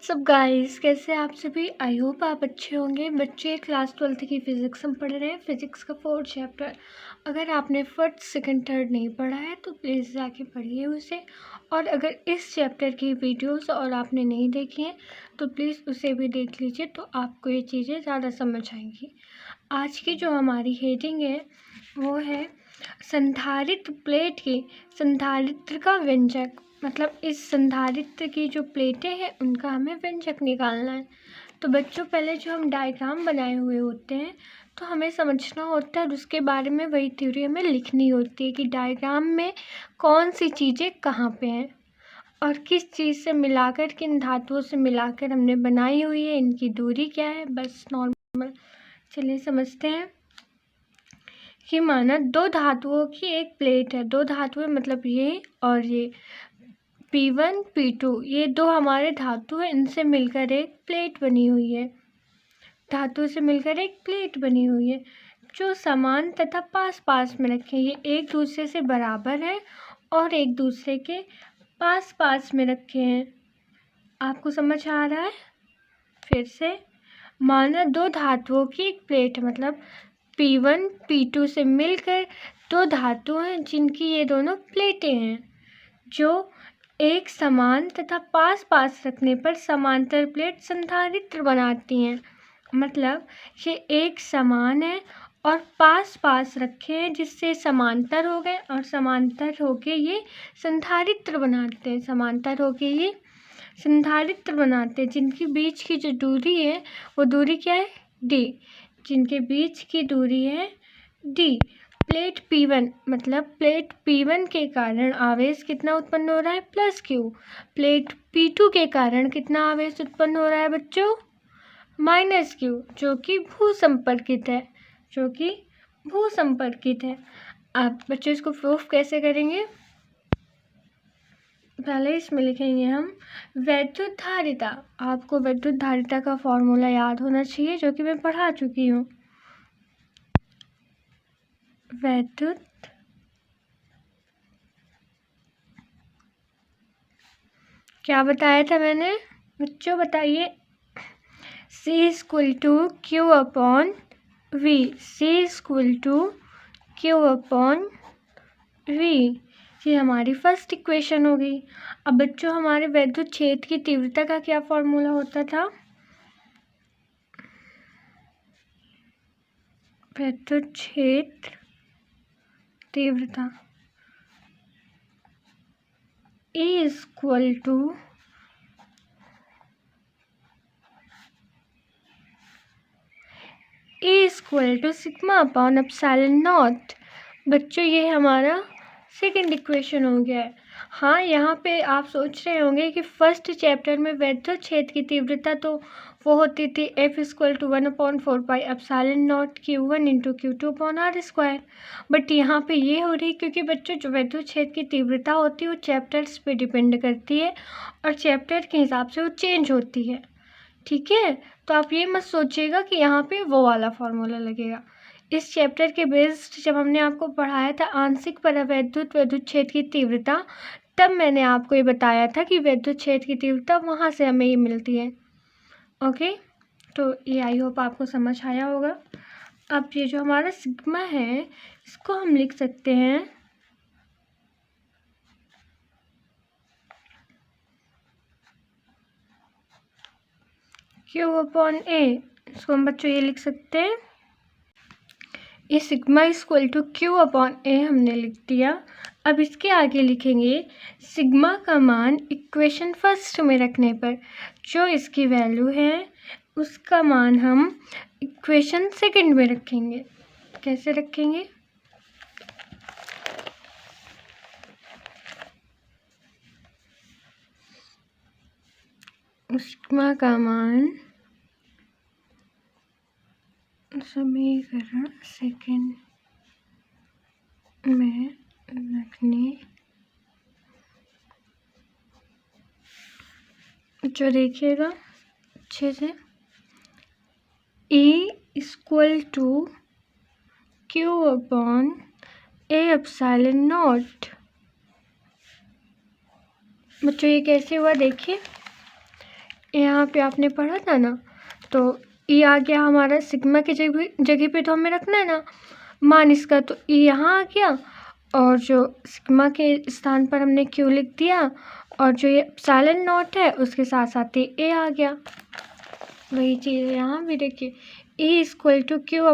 WhatsApp guys, कैसे आप सभी। आई होप आप अच्छे होंगे। बच्चे क्लास 12th की फ़िज़िक्स हम पढ़ रहे हैं, फ़िज़िक्स का 4th चैप्टर। अगर आपने फर्स्ट सेकंड थर्ड नहीं पढ़ा है तो प्लीज़ जाके पढ़िए उसे। और अगर इस चैप्टर की वीडियोस और आपने नहीं देखी हैं तो प्लीज़ उसे भी देख लीजिए, तो आपको ये चीज़ें ज़्यादा समझ आएंगी। आज की जो हमारी हेडिंग है वो है संधारित्र प्लेट की संधारित्र का व्यंजक। मतलब इस संधारित्र की जो प्लेटें हैं उनका हमें व्यंजक निकालना है। तो बच्चों, पहले जो हम डायग्राम बनाए हुए होते हैं तो हमें समझना होता है और उसके बारे में वही थ्योरी हमें लिखनी होती है कि डायग्राम में कौन सी चीज़ें कहाँ पे हैं और किस चीज़ से मिलाकर, किन धातुओं से मिलाकर हमने बनाई हुई है, इनकी दूरी क्या है। बस नॉर्मल चलिए समझते हैं कि माना दो धातुओं की एक प्लेट है। दो धातुएं मतलब ये और ये P1 P2, ये दो हमारे धातु हैं, इनसे मिलकर एक प्लेट बनी हुई है। धातु से मिलकर एक प्लेट बनी हुई है जो समान तथा पास पास में रखे। ये एक दूसरे से बराबर है और एक दूसरे के पास पास में रखे हैं। आपको समझ आ रहा है? फिर से माना दो धातुओं की एक प्लेट है, मतलब P1 P2 से मिलकर दो धातु हैं जिनकी ये दोनों प्लेटें हैं, जो एक समान तथा पास पास रखने पर समांतर प्लेट संधारित्र बनाती हैं। मतलब ये एक समान है और पास पास रखे हैं जिससे समांतर हो गए और समांतर होके ये संधारित्र बनाते हैं। समांतर होके ये संधारित्र बनाते हैं जिनकी बीच की जो दूरी है वो दूरी क्या है? d। जिनके बीच की दूरी है d। प्लेट P1, मतलब प्लेट P1 के कारण आवेश कितना उत्पन्न हो रहा है? Plus Q। प्लेट P2 के कारण कितना आवेश उत्पन्न हो रहा है बच्चों? माइनस Q, जो कि भूसंपर्कित है। जो कि भूसंपर्कित है। आप बच्चों इसको प्रूफ कैसे करेंगे? पहले इसमें लिखेंगे हम वैद्युत धारिता। आपको वैद्युत धारिता का फॉर्मूला याद होना चाहिए जो कि मैं पढ़ा चुकी हूँ। वैद्युत क्या बताया था मैंने? बच्चों बताइए। C equal to Q upon V। C equal to Q upon V। ये हमारी फर्स्ट इक्वेशन हो गई। अब बच्चों, हमारे वैद्युत क्षेत्र की तीव्रता का क्या फॉर्मूला होता था? वैद्युत क्षेत्र तीव्रता E equal to sigma upon epsilon naught. बच्चों, ये हमारा सेकेंड इक्वेशन हो गया है। हाँ, यहाँ पे आप सोच रहे होंगे कि फर्स्ट चैप्टर में वैद्युत क्षेत्र की तीव्रता तो वो होती थी F equal to 1/4 pi epsilon naught Q1 into Q2 upon R square. But यहाँ पे ये हो रही क्योंकि बच्चों जो वैद्युत क्षेत्र की तीव्रता होती है वो चैप्टर्स पे डिपेंड करती है और चैप्टर के हिसाब से वो चेंज होती है। ठीक है, तो आप ये मत सोचिएगा कि यहाँ पे वो वाला फॉर्मूला लगेगा। इस चैप्टर के बेस्ड जब हमने आपको पढ़ाया था आंशिक परावैद्युत वैद्युत क्षेत्र की तीव्रता, तब मैंने आपको ये बताया था कि वैद्युत क्षेत्र की तीव्रता वहाँ से हमें ये मिलती है। ओके, तो ये आई होप आपको समझ आया होगा। अब ये जो हमारा सिग्मा है इसको हम लिख सकते हैं Q अपॉन A। इसको हम बच्चों ये लिख सकते हैं, ये sigma equal to Q upon A हमने लिख दिया। अब इसके आगे लिखेंगे सिग्मा का मान इक्वेशन फर्स्ट में रखने पर जो इसकी वैल्यू है उसका मान हम इक्वेशन सेकंड में रखेंगे। कैसे रखेंगे? सिग्मा का मान समीकरण सेकंड में रखने जो देखिएगा अच्छे से, E equal to Q upon A epsilon naught. बच्चों ये कैसे हुआ देखिए, यहाँ पे आपने पढ़ा था ना, तो ई आ गया हमारा सिग्मा की जगह पे तो हमें रखना है ना मान इसका, तो ई यहाँ आ गया और जो सिग्मा के स्थान पर हमने क्यू लिख दिया और जो ये एप्सिलॉन नॉट है उसके साथ साथ ही ए आ गया। वही चीज़ है यहाँ भी, देखिए E equal to Q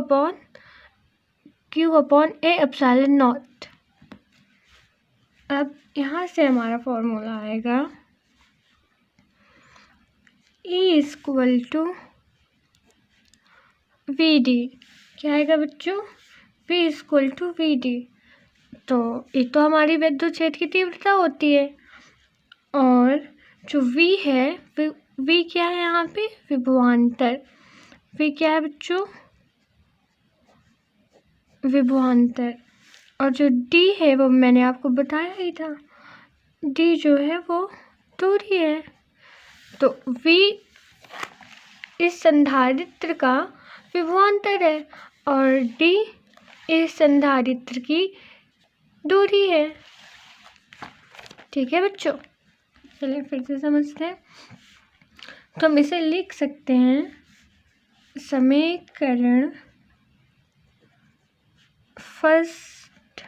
upon A epsilon naught. अब यहाँ से हमारा फॉर्मूला आएगा E equal to V D. क्या आएगा बच्चों? V equal to V D. तो ये तो हमारी विद्युत क्षेत्र की तीव्रता होती है और जो वी है वी क्या है यहाँ पे? विभवांतर। वी क्या है बच्चों? विभवांतर। और जो डी है वो मैंने आपको बताया ही था, डी जो है वो दूरी है। तो वी इस संधारित्र का विभवांतर है और डी इस संधारित्र की दूरी है। ठीक है बच्चों, चलिए फिर से समझते हैं। तो हम इसे लिख सकते हैं समीकरण फर्स्ट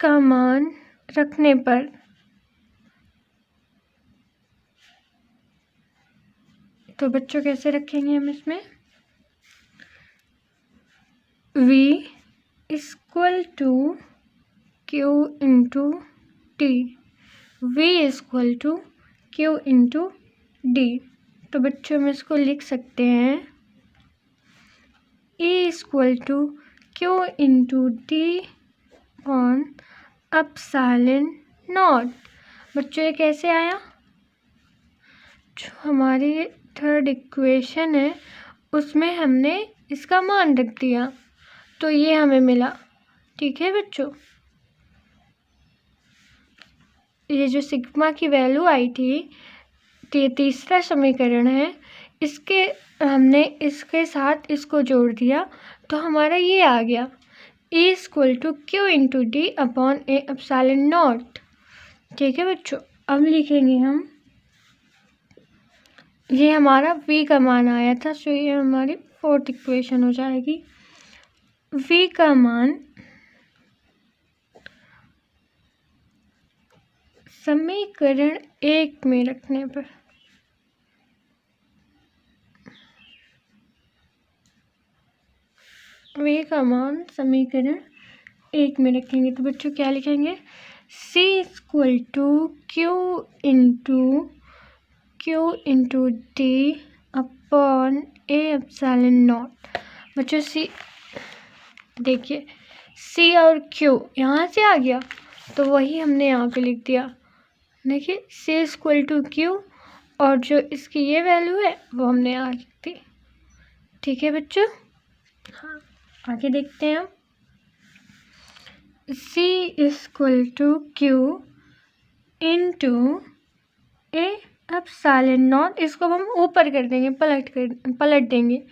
का मान रखने पर तो बच्चों कैसे रखेंगे हम इसमें? V equal to Q into T. V equal to Q into D. तो बच्चों हम इसको लिख सकते हैं E equal to Q into D on epsilon naught. बच्चों ये कैसे आया? जो हमारी थर्ड इक्वेशन है उसमें हमने इसका मान रख दिया तो ये हमें मिला। ठीक है बच्चों, ये जो सिग्मा की वैल्यू आई थी ये तीसरा समीकरण है, इसके हमने इसके साथ इसको जोड़ दिया तो हमारा ये आ गया E equal to Q into D upon A epsilon naught. ठीक है बच्चों, अब लिखेंगे हम, ये हमारा V का मान आया था तो ये हमारी फोर्थ इक्वेशन हो जाएगी। V का मान समीकरण 1 में रखने पर V का मान समीकरण 1 में रखेंगे तो बच्चों क्या लिखेंगे? C equal to Q into D upon A epsilon naught. बच्चों सी देखिए C और Q यहाँ से आ गया तो वही हमने यहाँ पे लिख दिया। देखिए C इक्वल टू क्यू और जो इसकी ये वैल्यू है वो हमने यहाँ लिख दी। ठीक है बच्चों, हाँ आगे देखते हैं हम। C equal to Q into A epsilon naught, इसको हम ऊपर कर देंगे, पलट देंगे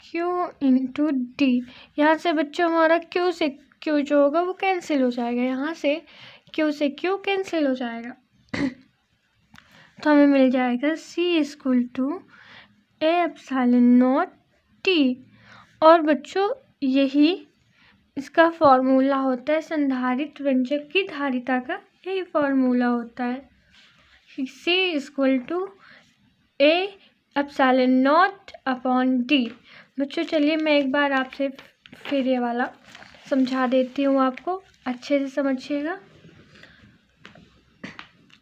Q इंटू डी। यहाँ से बच्चों हमारा Q से Q जो होगा वो कैंसिल हो जाएगा, यहाँ से Q से Q कैंसिल हो जाएगा तो हमें मिल जाएगा C equal to A epsilon naught T. और बच्चों यही इसका फॉर्मूला होता है, संधारित्र व्यंजक की धारिता का यही फॉर्मूला होता है। C equal to A epsilon naught upon D. बच्चों चलिए मैं एक बार आपसे फिर ये वाला समझा देती हूँ, आपको अच्छे से समझिएगा।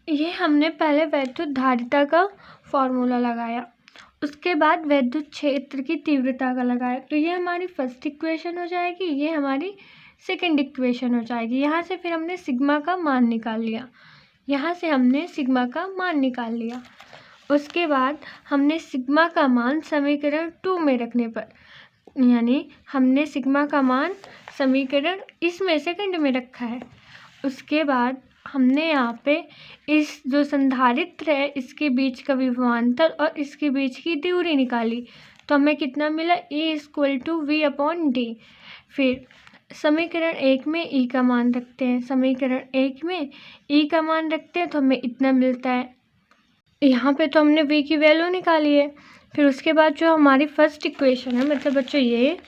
ये हमने पहले वैद्युत धारिता का फॉर्मूला लगाया, उसके बाद वैद्युत क्षेत्र की तीव्रता का लगाया, तो ये हमारी फर्स्ट इक्वेशन हो जाएगी, ये हमारी सेकंड इक्वेशन हो जाएगी। यहाँ से फिर हमने सिग्मा का मान निकाल लिया, यहाँ से हमने सिग्मा का मान निकाल लिया। उसके बाद हमने सिग्मा का मान समीकरण 2 में रखने पर, यानी हमने सिग्मा का मान समीकरण इसमें सेकंड में रखा है। उसके बाद हमने यहाँ पे इस जो संधारित्र है इसके बीच का विभवांतर और इसके बीच की दूरी निकाली तो हमें कितना मिला? E equal to V upon D. फिर समीकरण 1 में ई का मान रखते हैं, समीकरण 1 में ई का मान रखते हैं तो हमें इतना मिलता है। यहाँ पे तो हमने वी की वैल्यू निकाली है। फिर उसके बाद जो हमारी फर्स्ट इक्वेशन है, मतलब बच्चों ये,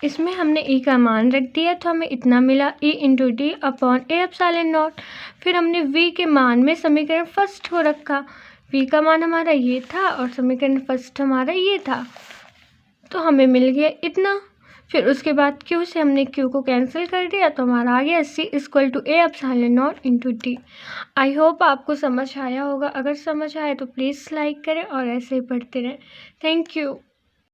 इसमें हमने ई का मान रख दिया तो हमें इतना मिला, E into D upon A epsilon not. फिर हमने वी के मान में समीकरण फर्स्ट को रखा, वी का मान हमारा ये था और समीकरण फर्स्ट हमारा ये था, तो हमें मिल गया इतना। फिर उसके बाद क्यू से हमने क्यू को कैंसिल कर दिया तो हमारा आ गया C equal to A epsilon naught into D. I hope आपको समझ आया होगा। अगर समझ आए तो प्लीज़ लाइक करें और ऐसे ही पढ़ते रहें। Thank you.